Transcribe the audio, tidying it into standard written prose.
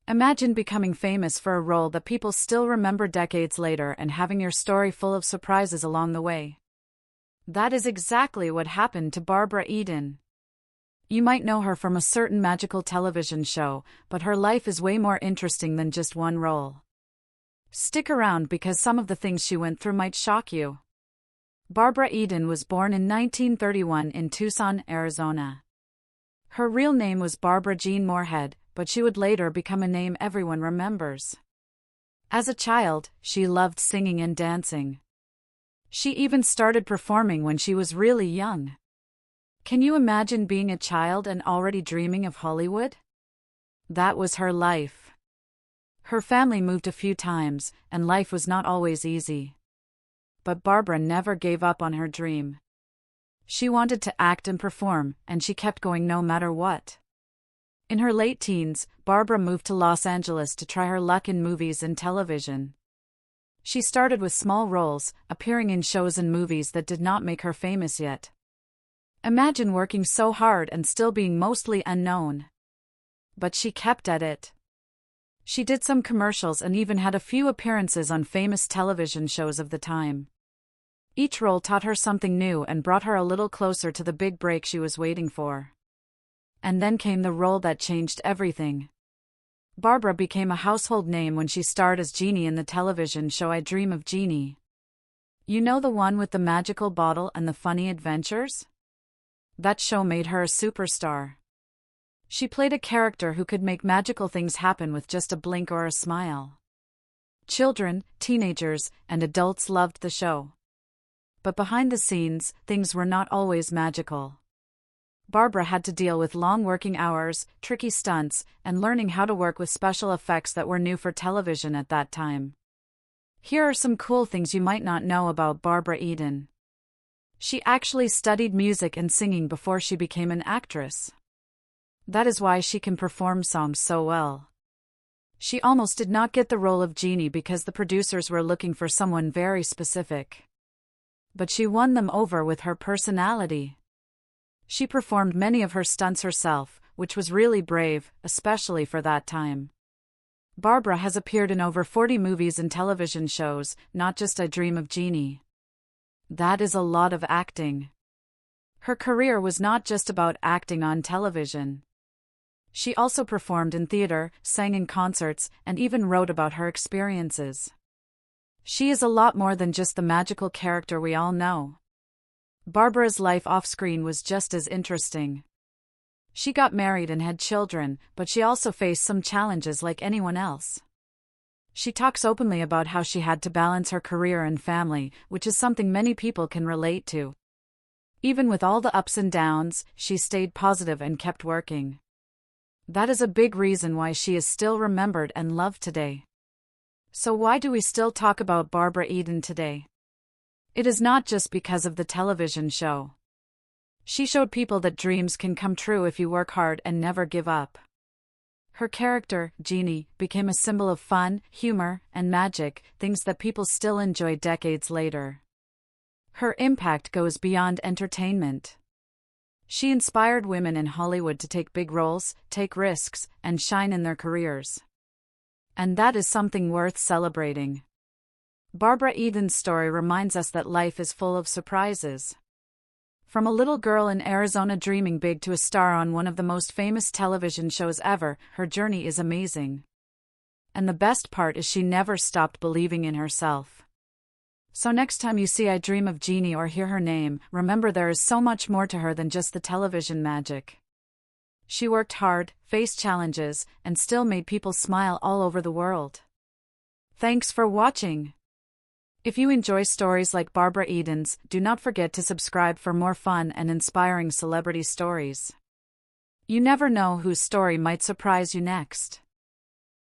Imagine becoming famous for a role that people still remember decades later and having your story full of surprises along the way. That is exactly what happened to Barbara Eden. You might know her from a certain magical television show, but her life is way more interesting than just one role. Stick around because some of the things she went through might shock you. Barbara Eden was born in 1931 in Tucson, Arizona. Her real name was Barbara Jean Moorhead, but she would later become a name everyone remembers. As a child, she loved singing and dancing. She even started performing when she was really young. Can you imagine being a child and already dreaming of Hollywood? That was her life. Her family moved a few times, and life was not always easy. But Barbara never gave up on her dream. She wanted to act and perform, and she kept going no matter what. In her late teens, Barbara moved to Los Angeles to try her luck in movies and television. She started with small roles, appearing in shows and movies that did not make her famous yet. Imagine working so hard and still being mostly unknown. But she kept at it. She did some commercials and even had a few appearances on famous television shows of the time. Each role taught her something new and brought her a little closer to the big break she was waiting for. And then came the role that changed everything. Barbara became a household name when she starred as Jeannie in the television show I Dream of Jeannie. You know, the one with the magical bottle and the funny adventures? That show made her a superstar. She played a character who could make magical things happen with just a blink or a smile. Children, teenagers, and adults loved the show. But behind the scenes, things were not always magical. Barbara had to deal with long working hours, tricky stunts, and learning how to work with special effects that were new for television at that time. Here are some cool things you might not know about Barbara Eden. She actually studied music and singing before she became an actress. That is why she can perform songs so well. She almost did not get the role of Jeannie because the producers were looking for someone very specific. But she won them over with her personality. She performed many of her stunts herself, which was really brave, especially for that time. Barbara has appeared in over 40 movies and television shows, not just I Dream of Jeannie. That is a lot of acting. Her career was not just about acting on television. She also performed in theater, sang in concerts, and even wrote about her experiences. She is a lot more than just the magical character we all know. Barbara's life off-screen was just as interesting. She got married and had children, but she also faced some challenges like anyone else. She talks openly about how she had to balance her career and family, which is something many people can relate to. Even with all the ups and downs, she stayed positive and kept working. That is a big reason why she is still remembered and loved today. So why do we still talk about Barbara Eden today? It is not just because of the television show. She showed people that dreams can come true if you work hard and never give up. Her character, Jeannie, became a symbol of fun, humor, and magic, things that people still enjoy decades later. Her impact goes beyond entertainment. She inspired women in Hollywood to take big roles, take risks, and shine in their careers. And that is something worth celebrating. Barbara Eden's story reminds us that life is full of surprises. From a little girl in Arizona dreaming big to a star on one of the most famous television shows ever, her journey is amazing. And the best part is she never stopped believing in herself. So next time you see I Dream of Jeannie or hear her name, remember there is so much more to her than just the television magic. She worked hard, faced challenges, and still made people smile all over the world. Thanks for watching. If you enjoy stories like Barbara Eden's, do not forget to subscribe for more fun and inspiring celebrity stories. You never know whose story might surprise you next.